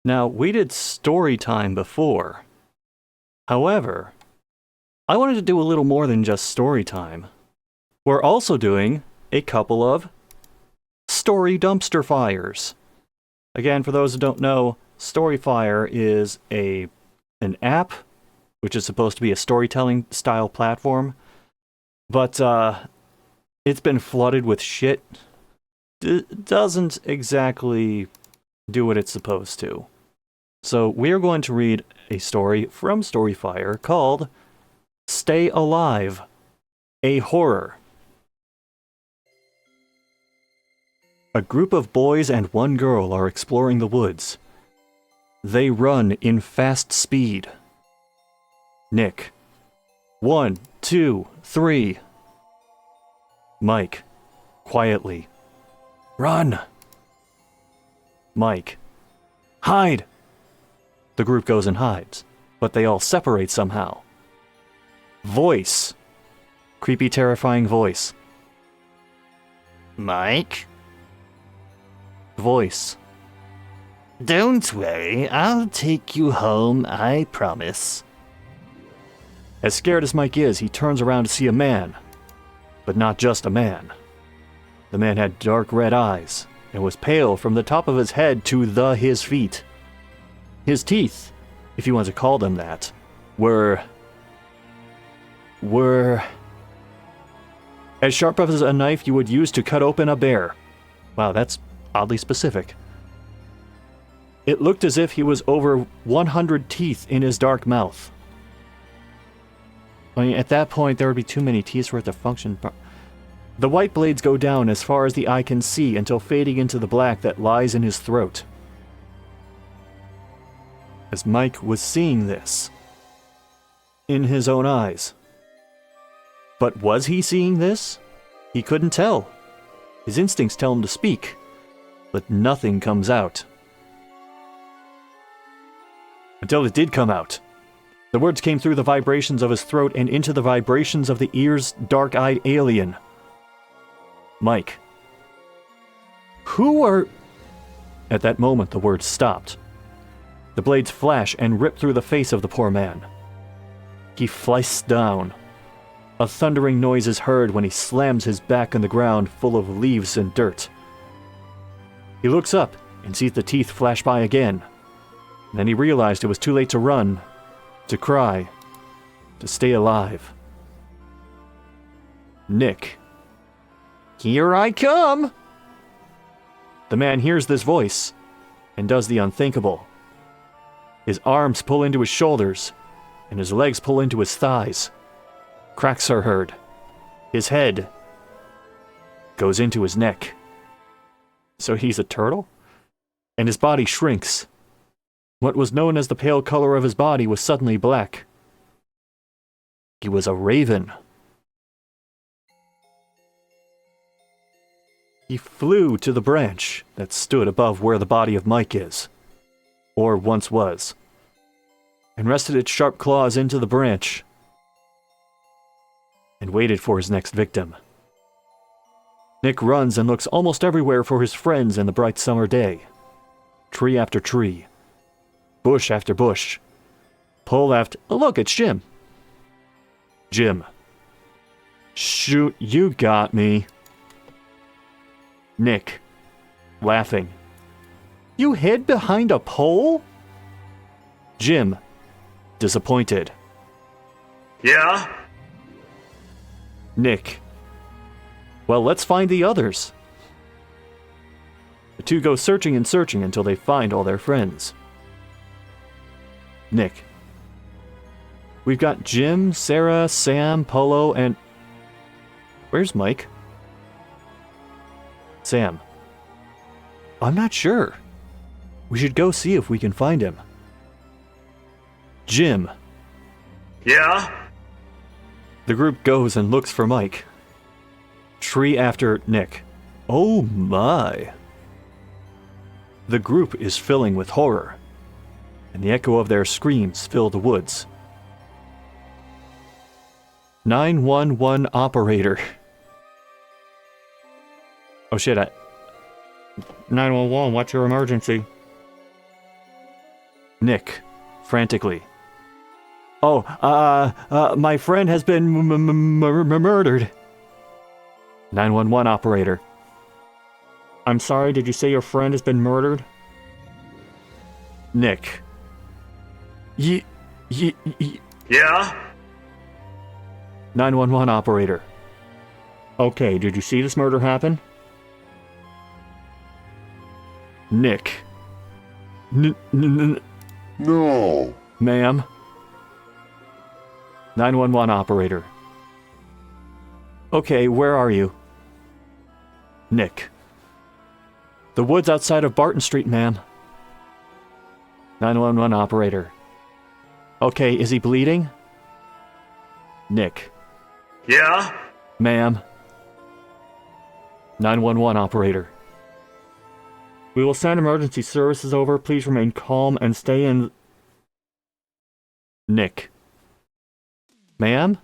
Now, we did story time before. However, I wanted to do a little more than just story time. We're also doing a couple of story dumpster fires. Again, for those who don't know, Storyfire is an app which is supposed to be a storytelling style platform, but it's been flooded with shit. Doesn't exactly do what it's supposed to. So we're going to read a story from Storyfire called Stay Alive, a Horror. A group of boys and one girl are exploring the woods. They run in fast speed. Nick. 1, 2, 3. Mike. Quietly. Run! Mike. Hide! The group goes and hides, but they all separate somehow. Voice. Creepy, terrifying voice. Mike? Voice. Don't worry, I'll take you home, I promise. As scared as Mike is, he turns around to see a man. But not just a man. The man had dark red eyes, and was pale from the top of his head to his feet. His teeth, if you want to call them that, were as sharp as a knife you would use to cut open a bear. Wow, that's oddly specific. It looked as if he was over 100 teeth in his dark mouth. I mean, at that point, there would be too many teeth for it to function. The white blades go down as far as the eye can see until fading into the black that lies in his throat. As Mike was seeing this in his own eyes. But was he seeing this? He couldn't tell. His instincts tell him to speak, but nothing comes out. Until it did come out. The words came through the vibrations of his throat and into the vibrations of the ears' dark-eyed alien. Mike. Who are... At that moment, the words stopped. The blades flash and rip through the face of the poor man. He flies down. A thundering noise is heard when he slams his back on the ground full of leaves and dirt. He looks up and sees the teeth flash by again. Then he realized it was too late to run, to cry, to stay alive. Nick. Here I come! The man hears this voice and does the unthinkable. His arms pull into his shoulders, and his legs pull into his thighs. Cracks are heard. His head goes into his neck. So he's a turtle? And his body shrinks. What was known as the pale color of his body was suddenly black. He was a raven. He flew to the branch that stood above where the body of Mike is, or once was, and rested its sharp claws into the branch, and waited for his next victim. Nick runs and looks almost everywhere for his friends in the bright summer day. Tree after tree. Bush after bush. Pole after... Oh, look, it's Jim. Jim. Shoot, you got me. Nick. Laughing. You hid behind a pole? Jim. Disappointed. Yeah? Nick. Well, let's find the others. The two go searching and searching until they find all their friends. Nick. We've got Jim, Sarah, Sam, Polo, and... Where's Mike? Sam. I'm not sure. We should go see if we can find him. Jim. Yeah? The group goes and looks for Mike. Tree after Nick. Oh my. The group is filling with horror, and the echo of their screams fill the woods. 911 operator. Oh shit, 911, what's your emergency? Nick, frantically. Oh, my friend has been murdered. 911 operator. I'm sorry, did you say your friend has been murdered? Nick. Yeah? 911 operator. Okay, did you see this murder happen? Nick. No. Ma'am. 911 operator. Okay, where are you? Nick. The woods outside of Barton Street, ma'am. 911 operator. Okay, is he bleeding? Nick. Yeah? Ma'am. 911 operator. We will send emergency services over. Please remain calm and stay in... Nick. Ma'am?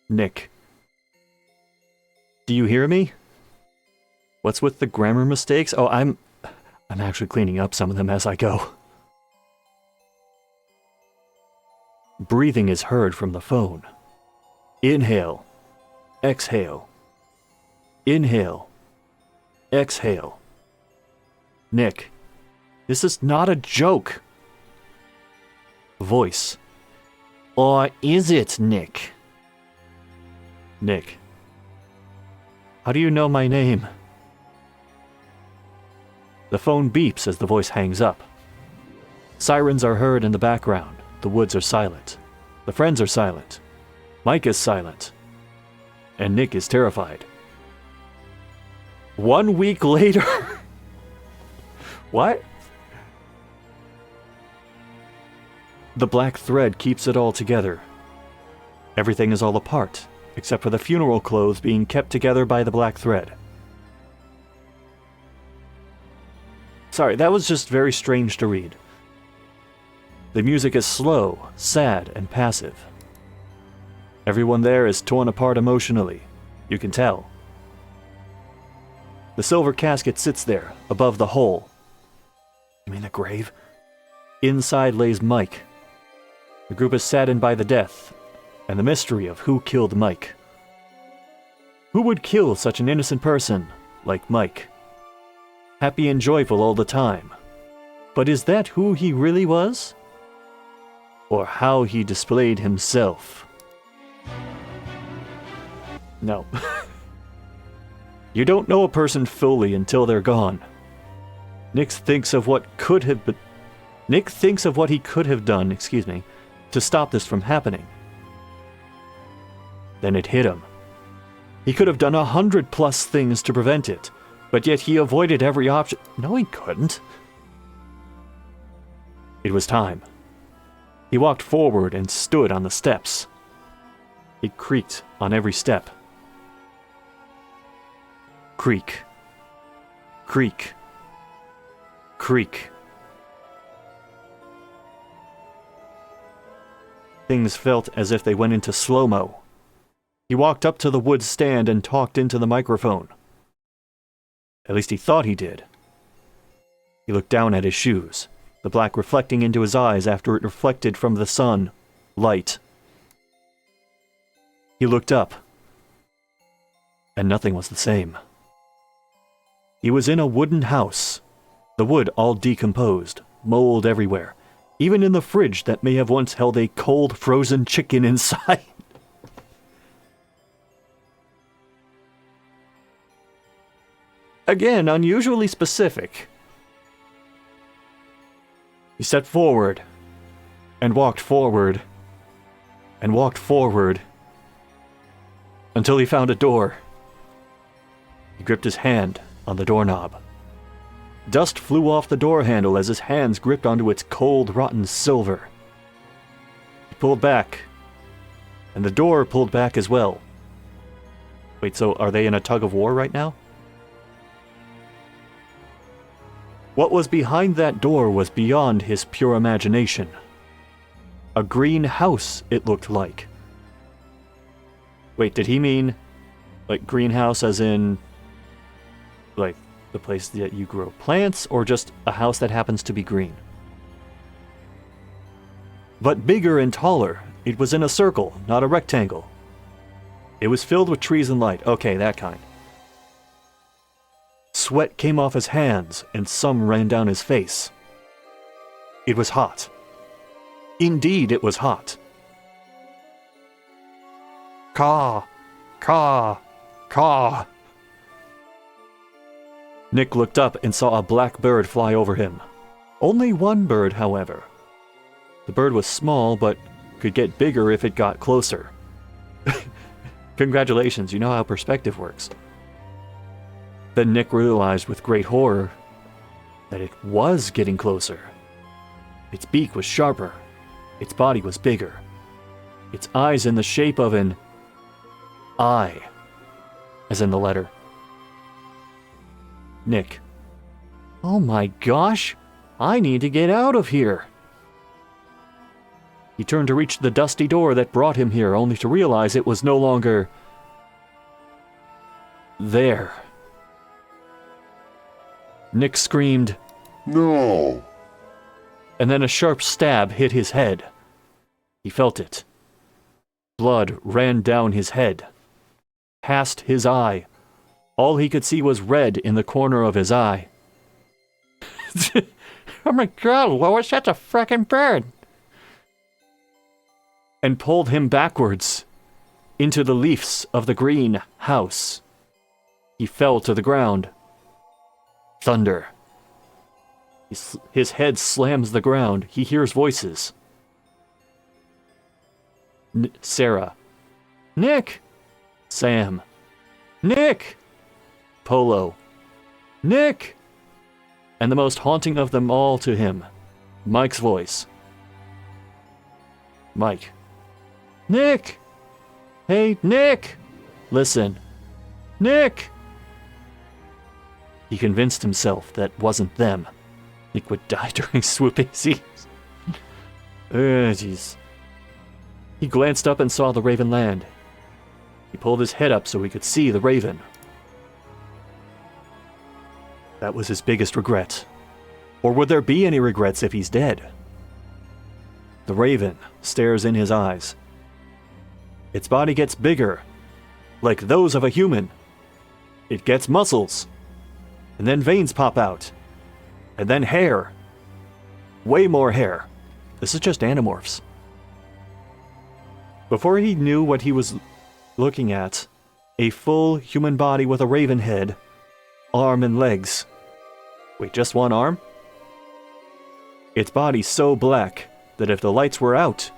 Nick. Do you hear me? What's with the grammar mistakes? Oh, I'm actually cleaning up some of them as I go. Breathing is heard from the phone. Inhale. Exhale. Inhale. Exhale. Nick, this is not a joke. Voice. Or is it, Nick? Nick. How do you know my name? The phone beeps as the voice hangs up. Sirens are heard in the background. The woods are silent. The friends are silent. Mike is silent. And Nick is terrified. 1 week later. What? The black thread keeps it all together. Everything is all apart, except for the funeral clothes being kept together by the black thread. Sorry, that was just very strange to read. The music is slow, sad, and passive. Everyone there is torn apart emotionally. You can tell. The silver casket sits there, above the hole. You mean the grave? Inside lays Mike. The group is saddened by the death, and the mystery of who killed Mike. Who would kill such an innocent person like Mike? Happy and joyful all the time. But is that who he really was? Or how he displayed himself? No. You don't know a person fully until they're gone. Nick thinks of what he could have done, to stop this from happening. Then it hit him. He could have done 100+ things to prevent it, but yet he avoided every option. No, he couldn't. It was time. He walked forward and stood on the steps. It creaked on every step. Creak. Creak. Creak. Things felt as if they went into slow-mo. He walked up to the wood stand and talked into the microphone. At least he thought he did. He looked down at his shoes, the black reflecting into his eyes after it reflected from the sun, light. He looked up, and nothing was the same. He was in a wooden house, the wood all decomposed, mold everywhere, even in the fridge that may have once held a cold, frozen chicken inside. Again, unusually specific. He stepped forward, and walked forward, and walked forward, until he found a door. He gripped his hand on the doorknob. Dust flew off the door handle as his hands gripped onto its cold, rotten silver. He pulled back, and the door pulled back as well. Wait, so are they in a tug of war right now? What was behind that door was beyond his pure imagination. A green house, it looked like. Wait, did he mean, like, greenhouse as in, like, The place that you grow plants, or just a house that happens to be green? But bigger and taller. It was in a circle, not a rectangle. It was filled with trees and light. Okay, that kind. Sweat came off his hands, and some ran down his face. It was hot. Indeed, it was hot. Caw, caw, caw. Nick looked up and saw a black bird fly over him. Only one bird, however. The bird was small, but could get bigger if it got closer. Congratulations, you know how perspective works. Then Nick realized with great horror that it was getting closer. Its beak was sharper. Its body was bigger. Its eyes in the shape of an I, as in the letter. Nick. Oh my gosh, I need to get out of here. He turned to reach the dusty door that brought him here, only to realize it was no longer there. Nick screamed, No! and then a sharp stab hit his head. He felt it. Blood ran down his head, past his eye. All he could see was red in the corner of his eye. Oh my god, Lois, that's a frickin' bird! And pulled him backwards into the leaves of the green house. He fell to the ground. Thunder. His head slams the ground. He hears voices. Sarah. Nick! Sam. Nick! Polo. Nick! And the most haunting of them all to him, Mike's voice. Mike. Nick! Hey, Nick! Listen. Nick! He convinced himself that wasn't them. Nick would die during swooping scenes. Jeez. He glanced up and saw the raven land. He pulled his head up so he could see the raven. That was his biggest regret. Or would there be any regrets if he's dead? The raven stares in his eyes. Its body gets bigger, like those of a human. It gets muscles, and then veins pop out, and then hair. Way more hair. This is just Animorphs. Before he knew what he was looking at, a full human body with a raven head, arm and legs. Wait, just one arm? Its body so black that if the lights were out,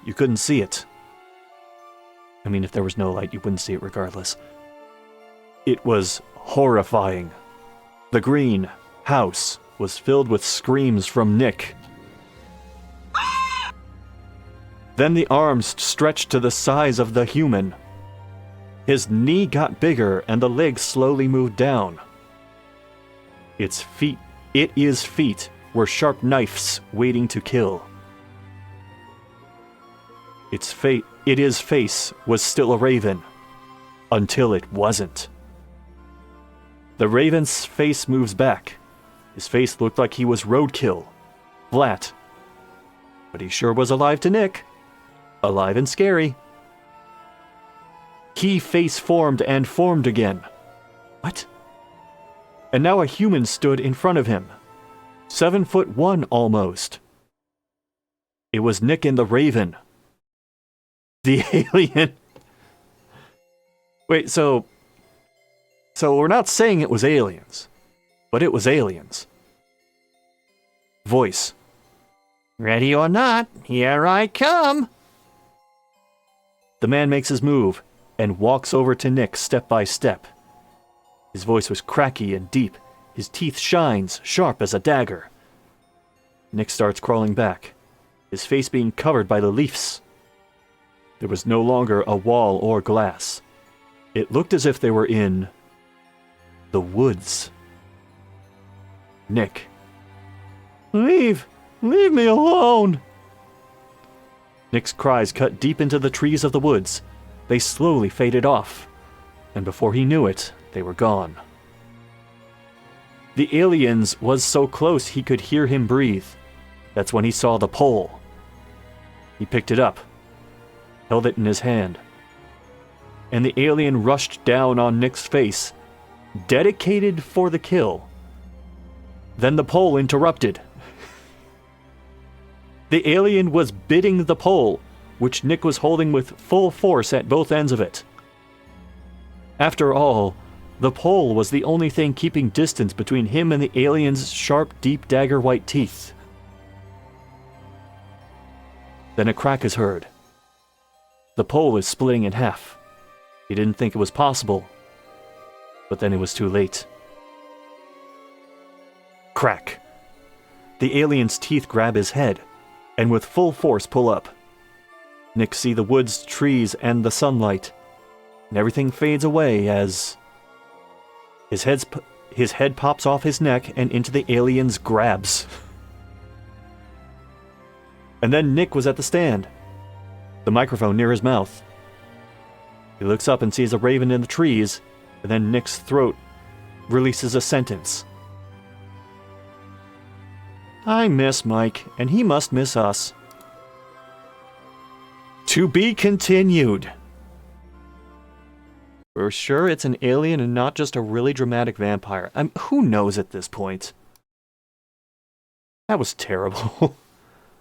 you couldn't see it. I mean, if there was no light, you wouldn't see it regardless. It was horrifying. The green house was filled with screams from Nick. Then the arms stretched to the size of the human. His knee got bigger and the legs slowly moved down. Its feet, were sharp knives waiting to kill. Its face was still a raven, until it wasn't. The raven's face moves back. His face looked like he was roadkill, flat. But he sure was alive to Nick. Alive and scary. He face formed and formed again. What? And now a human stood in front of him. 7'1" almost. It was Nick and the Raven. The alien. Wait, so we're not saying it was aliens, but it was aliens. Voice. Ready or not, here I come. The man makes his move and walks over to Nick step by step. His voice was cracky and deep. His teeth shines, sharp as a dagger. Nick starts crawling back, his face being covered by the leaves. There was no longer a wall or glass. It looked as if they were in the woods. Nick. Leave me alone. Nick's cries cut deep into the trees of the woods. They slowly faded off, and before he knew it, they were gone. The aliens was so close he could hear him breathe. That's when he saw the pole. He picked it up, held it in his hand, and the alien rushed down on Nick's face, dedicated for the kill. Then the pole interrupted. The alien was biting the pole, which Nick was holding with full force at both ends of it. After all, the pole was the only thing keeping distance between him and the alien's sharp, deep dagger-white teeth. Then a crack is heard. The pole is splitting in half. He didn't think it was possible, but then it was too late. Crack. The alien's teeth grab his head, and with full force pull up. Nick see the woods, trees, and the sunlight, and everything fades away as his head pops off his neck and into the alien's grabs. And then Nick was at the stand, the microphone near his mouth. He looks up and sees a raven in the trees, and then Nick's throat releases a sentence. I miss Mike, and he must miss us. To be continued. We're sure it's an alien and not just a really dramatic vampire. Who knows at this point? That was terrible.